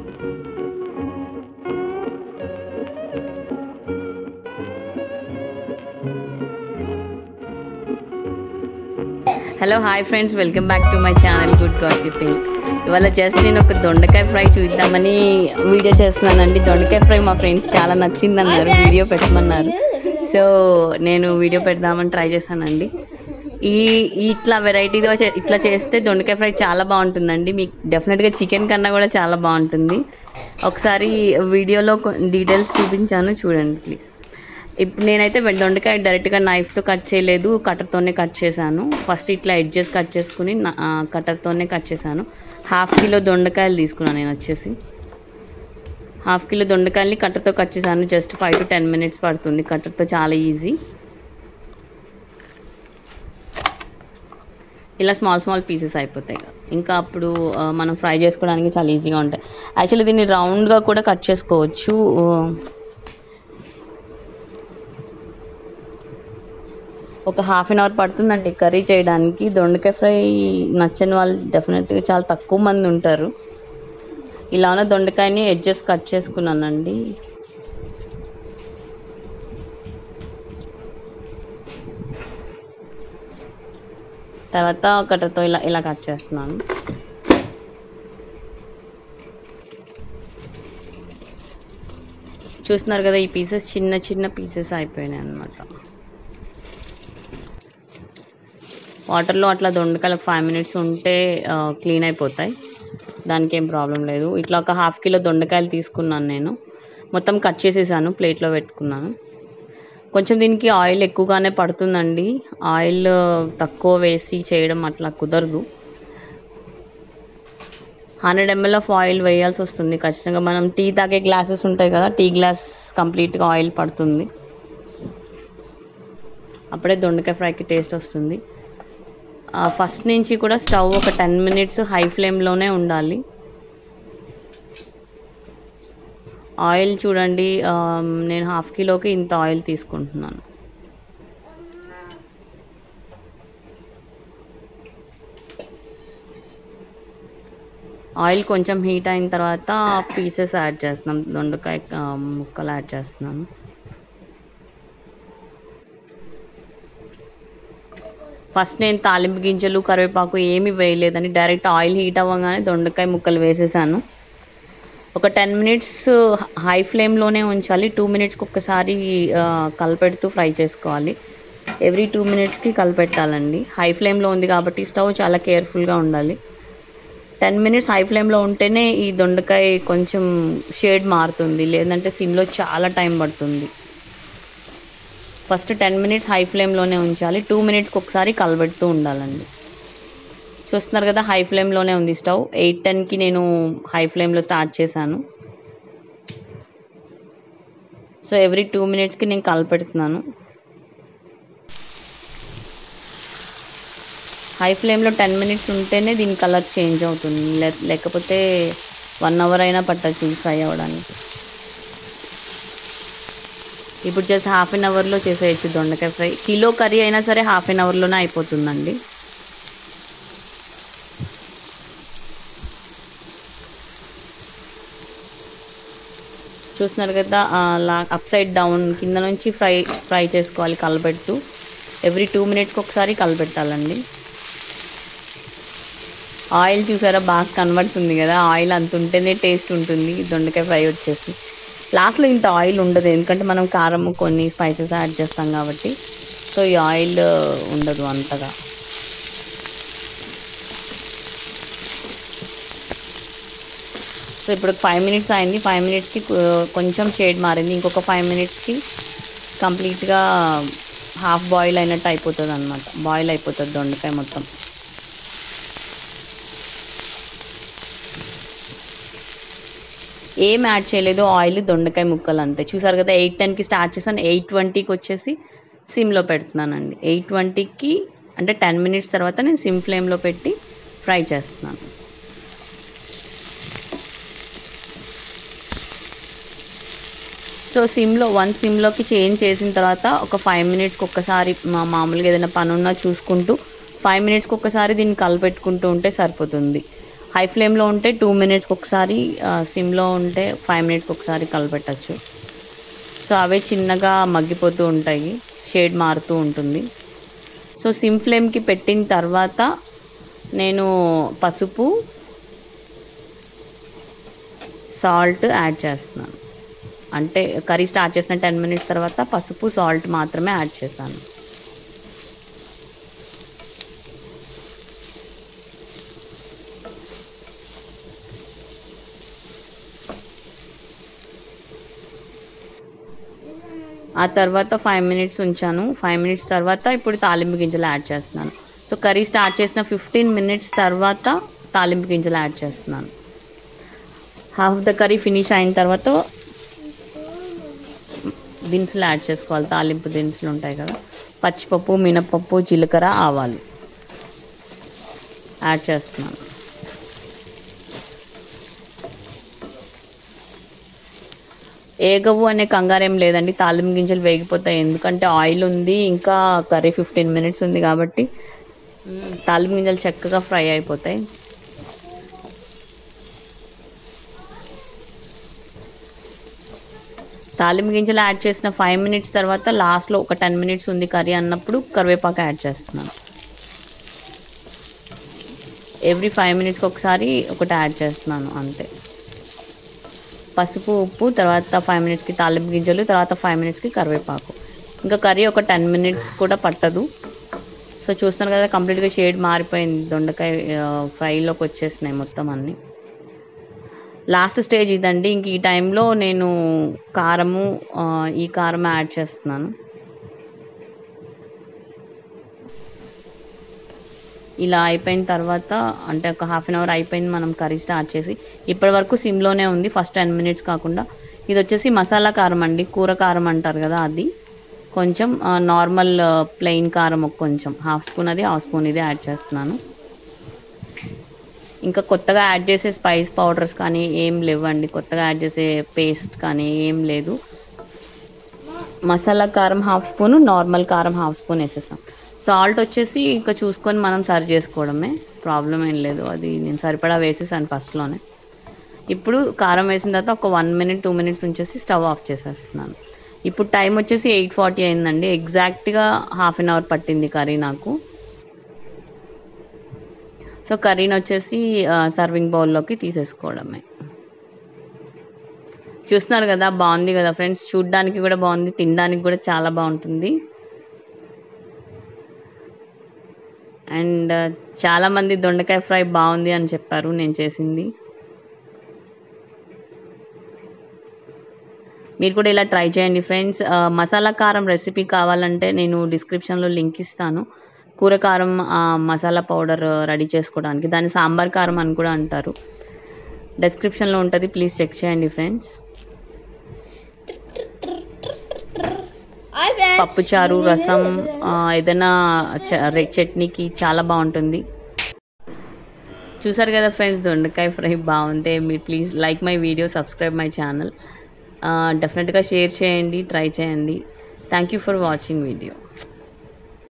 Hello hi friends, welcome back to my channel good gossiping. ఇవాళ just నేను ఒక దొండకాయ ఫ్రై చూద్దామని వీడియో చేస్తున్నానండి. దొండకాయ ఫ్రై మా ఫ్రెండ్స్ చాలా నచ్చిందన్నారు, వీడియో పెట్టమన్నారు. సో నేను వీడియో పెడదామని ట్రై చేశానండి. ఇట్లా వెరైటీగా ఇట్లా చేస్తే దొండకాయ ఫ్రై చాలా బాగుంటుందండి. మీకు డెఫినెట్గా చికెన్ కన్నా కూడా చాలా బాగుంటుంది. ఒకసారి వీడియోలో డీటెయిల్స్ చూపించాను, చూడండి ప్లీజ్. ఇప్పుడు నేనైతే దొండకాయ డైరెక్ట్గా నైఫ్తో కట్ చేయలేదు, కట్టర్తోనే కట్ చేశాను. ఫస్ట్ ఇట్లా ఎడ్జెస్ కట్ చేసుకుని కట్టర్తోనే కట్ చేశాను. 1/2 కిలో దొండకాయలు తీసుకున్నాను నేను వచ్చేసి. 1/2 కిలో దొండకాయలని కట్టర్తో కట్ చేశాను. జస్ట్ 5 to 10 minutes పడుతుంది కట్టర్తో, చాలా ఈజీ. ఇలా స్మాల్ పీసెస్ అయిపోతాయి. ఇంకా అప్పుడు మనం ఫ్రై చేసుకోవడానికి చాలా ఈజీగా ఉంటాయి. యాక్చువల్లీ దీన్ని రౌండ్గా కూడా కట్ చేసుకోవచ్చు. ఒక 1/2 hour పడుతుందండి కర్రీ చేయడానికి. దొండకాయ ఫ్రై నచ్చని వాళ్ళు డెఫినెట్గా చాలా తక్కువ మంది ఉంటారు. ఇలానే దొండకాయని ఎడ్జెస్ కట్ చేసుకున్నానండి. తర్వాత కట్టతో ఇలా కట్ చేస్తున్నాను. చూస్తున్నారు కదా, ఈ పీసెస్ చిన్న పీసెస్ అయిపోయినాయి అన్నమాట. వాటర్లో అట్లా దొండకాయలు 5 minutes ఉంటే క్లీన్ అయిపోతాయి, దానికి ఏం ప్రాబ్లం లేదు. ఇట్లా ఒక 1/2 కిలో దొండకాయలు తీసుకున్నాను నేను. మొత్తం కట్ చేసేసాను, ప్లేట్లో పెట్టుకున్నాను. కొంచెం దీనికి ఆయిల్ ఎక్కువగానే పడుతుందండి. ఆయిల్ తక్కువ వేసి చేయడం అట్లా కుదరదు. 100 ml ఆఫ్ ఆయిల్ వేయాల్సి వస్తుంది ఖచ్చితంగా. మనం టీ తాగే గ్లాసెస్ ఉంటాయి కదా, టీ గ్లాస్ కంప్లీట్గా ఆయిల్ పడుతుంది. అప్పుడే దొండకాయ ఫ్రైకి టేస్ట్ వస్తుంది. ఫస్ట్ నుంచి కూడా స్టవ్ ఒక 10 minutes హై ఫ్లేమ్లోనే ఉండాలి. ఆయిల్ చూడండి, నేను 1/2 కిలోకి ఇంత ఆయిల్ తీసుకుంటున్నాను. ఆయిల్ కొంచెం హీట్ అయిన తర్వాత పీసెస్ యాడ్ చేస్తున్నాం, దొండకాయ ముక్కలు యాడ్ చేస్తున్నాను. ఫస్ట్ నేను తాలింపు గింజలు కరివేపాకు ఏమీ వేయలేదని డైరెక్ట్ ఆయిల్ హీట్ అవ్వగానే దొండకాయ ముక్కలు వేసేసాను. ఒక 10 minutes హై ఫ్లేమ్లోనే ఉంచాలి. 2 minutesకి ఒక్కసారి కలిపెడుతూ ఫ్రై చేసుకోవాలి. ఎవ్రీ 2 minutesకి కలిపెట్టాలండి. హై ఫ్లేమ్లో ఉంది కాబట్టి స్టవ్ చాలా కేర్ఫుల్గా ఉండాలి. 10 minutes హై ఫ్లేమ్లో ఉంటేనే ఈ దొండకాయ కొంచెం షేడ్ మారుతుంది, లేదంటే సిమ్లో చాలా టైం పడుతుంది. ఫస్ట్ 10 minutes హై ఫ్లేమ్లోనే ఉంచాలి. 2 minutesకి ఒకసారి కలబెడుతూ ఉండాలండి. చూస్తున్నారు కదా, హై ఫ్లేమ్లోనే ఉంది స్టవ్. 8-10కి నేను హై ఫ్లేమ్లో స్టార్ట్ చేశాను. సో ఎవ్రీ 2 minutesకి నేను కలపెడుతున్నాను. హై ఫ్లేమ్లో 10 minutes ఉంటేనే దీని కలర్ చేంజ్ అవుతుంది, లేకపోతే 1 hour అయినా పట్టచ్చు ఫ్రై అవ్వడానికి. ఇప్పుడు జస్ట్ 1/2 hourలో చేసేయచ్చు దొండకాయ ఫ్రై. కిలో కర్రీ అయినా సరే 1/2 hourలోనే అయిపోతుందండి. చూస్తున్నారు కదా, అలా అప్ సైడ్ డౌన్ కింద నుంచి ఫ్రై చేసుకోవాలి కలపెడుతూ. ఎవ్రీ 2 minutesకి ఒకసారి కలపెట్టాలండి. ఆయిల్ చూసారా బాగా కనబడుతుంది కదా, ఆయిల్ అంత ఉంటేనే టేస్ట్ ఉంటుంది దొండకాయ ఫ్రై వచ్చేసి. లాస్ట్లో ఇంత ఆయిల్ ఉండదు, ఎందుకంటే మనం కారం కొన్ని స్పైసెస్ యాడ్ చేస్తాం కాబట్టి. సో ఈ ఆయిల్ ఉండదు అంతగా. సో ఇప్పుడు 5 minutes అయింది. 5 minutesకి కొంచెం షేడ్ మారింది. ఇంకొక 5 minutesకి కంప్లీట్గా హాఫ్ బాయిల్ అయినట్టు అయిపోతుంది అన్నమాట. బాయిల్ అయిపోతుంది దొండకాయ మొత్తం. ఏం యాడ్ చేయలేదు, ఆయిల్ దొండకాయ ముక్కలు అంతే. చూసారు కదా, 8-10కి స్టార్ట్ చేశాను. 8:20కి వచ్చేసి సిమ్లో పెడుతున్నానండి. 8:20కి అంటే 10 minutes తర్వాత నేను సిమ్ ఫ్లేమ్లో పెట్టి ఫ్రై చేస్తున్నాను. సో సిమ్లోకి చేంజ్ చేసిన తర్వాత ఒక 5 minutesకి ఒక్కసారి మామూలుగా ఏదైనా పని ఉన్నా చూసుకుంటూ 5 minutesకి ఒక్కసారి దీన్ని కలిపెట్టుకుంటూ ఉంటే సరిపోతుంది. హై ఫ్లేమ్లో ఉంటే 2 మినిట్స్కి ఒకసారి, సిమ్లో ఉంటే 5 మినిట్స్కి ఒకసారి కలపెట్టచ్చు. సో అవే చిన్నగా మగ్గిపోతూ ఉంటాయి, షేడ్ మారుతూ ఉంటుంది. సో సిమ్ ఫ్లేమ్కి పెట్టిన తర్వాత నేను పసుపు, సాల్ట్ యాడ్ చేస్తున్నాను. అంటే కర్రీ స్టార్ట్ చేసిన 10 మినిట్స్ తర్వాత పసుపు, సాల్ట్ మాత్రమే యాడ్ చేశాను. ఆ తర్వాత 5 మినిట్స్ ఉంచాను. 5 మినిట్స్ తర్వాత ఇప్పుడు తాలింపు గింజలు యాడ్ చేస్తున్నాను. సో కర్రీ స్టార్ట్ చేసిన 15 మినిట్స్ తర్వాత తాలింపు గింజలు యాడ్ చేస్తున్నాను. హాఫ్ ద కర్రీ ఫినిష్ అయిన తర్వాత దినుసులు యాడ్ చేసుకోవాలి. తాలింపు దినుసులు ఉంటాయి కదా, పచ్చిపప్పు, మినపప్పు, జీలకర్ర, ఆవాలు యాడ్ చేస్తున్నాను. ఏగవు అనే కంగారేం లేదండి, తాలింపు గింజలు వేగిపోతాయి. ఎందుకంటే ఆయిల్ ఉంది, ఇంకా కర్రీ 15 మినిట్స్ ఉంది కాబట్టి తాలింపు గింజలు చక్కగా ఫ్రై అయిపోతాయి. తాలింపు గింజలు యాడ్ చేసిన 5 మినిట్స్ తర్వాత లాస్ట్లో ఒక 10 మినిట్స్ ఉంది కర్రీ అన్నప్పుడు కరివేపాకు యాడ్ చేస్తున్నాను. ఎవ్రీ 5 మినిట్స్కి ఒకసారి ఒకటి యాడ్ చేస్తున్నాను అంతే. పసుపు, ఉప్పు, తర్వాత 5 మినిట్స్కి తాలింపు గింజలు, తర్వాత 5 మినిట్స్కి కరివేపాకు. ఇంకా కర్రీ ఒక 10 మినిట్స్ కూడా పట్టదు. సో చూస్తున్నారు కదా, కంప్లీట్గా షేడ్ మారిపోయింది, దొండకాయ ఫ్రైలోకి వచ్చేసినాయి మొత్తం అన్నీ. లాస్ట్ స్టేజ్ ఇదండి. ఇంక ఈ టైంలో నేను కారము, ఈ కారం యాడ్ చేస్తున్నాను. ఇలా అయిపోయిన తర్వాత, అంటే ఒక హాఫ్ అన్ అవర్ అయిపోయింది మనం కర్రీ స్టార్ట్ చేసి. ఇప్పటి వరకు సిమ్లోనే ఉంది, ఫస్ట్ 10 మినిట్స్ కాకుండా. ఇది వచ్చేసి మసాలా కారం అండి, కూర కారం అంటారు కదా అది. కొంచెం నార్మల్ ప్లెయిన్ కారం ఒక కొంచెం హాఫ్ స్పూన్ అది, హాఫ్ స్పూన్ ఇది యాడ్ చేస్తున్నాను. ఇంకా కొత్తగా యాడ్ చేసే స్పైస్ పౌడర్స్ కానీ ఏం లేవండి, కొత్తగా యాడ్ చేసే పేస్ట్ కానీ ఏం లేదు. మసాలా కారం హాఫ్ స్పూను, నార్మల్ కారం హాఫ్ స్పూన్ వేసేసాం. సాల్ట్ వచ్చేసి ఇంకా చూసుకొని మనం సర్వ్ చేసుకోవడమే, ప్రాబ్లం ఏం లేదు. అది నేను సరిపడా వేసేసాను ఫస్ట్లోనే. ఇప్పుడు కారం వేసిన తర్వాత ఒక 1 మినిట్ 2 మినిట్స్ ఉంచేసి స్టవ్ ఆఫ్ చేసేస్తున్నాను. ఇప్పుడు టైం వచ్చేసి 8:40 అయిందండి. ఎగ్జాక్ట్గా హాఫ్ అన్ అవర్ పట్టింది కర్రీ నాకు. సో కర్రీని వచ్చేసి సర్వింగ్ బౌల్లోకి తీసేసుకోవడమే. చూస్తున్నారు కదా, బాగుంది కదా ఫ్రెండ్స్, చూడ్డానికి కూడా బాగుంది, తినడానికి కూడా చాలా బాగుంటుంది. అండ్ చాలామంది దొండకాయ ఫ్రై బాగుంది అని చెప్పారు నేను చేసింది. మీరు కూడా ఇలా ట్రై చేయండి ఫ్రెండ్స్. మసాలా కారం రెసిపీ కావాలంటే నేను డిస్క్రిప్షన్లో లింక్ ఇస్తాను. కూర కారం మసాలా పౌడర్ రెడీ చేసుకోవడానికి, దాన్ని సాంబార్ కారం అని కూడా అంటారు. డిస్క్రిప్షన్లో ఉంటుంది, ప్లీజ్ చెక్ చేయండి ఫ్రెండ్స్. పప్పుచారు, రసం, ఏదైనా రెడ్ చట్నీకి చాలా బాగుంటుంది. చూసారు కదా ఫ్రెండ్స్, దొండకాయ ఫ్రై బాగుంటే మీరు please like my video, subscribe my channel. డెఫినెట్గా షేర్ చేయండి, ట్రై చేయండి. Thank you for watching video.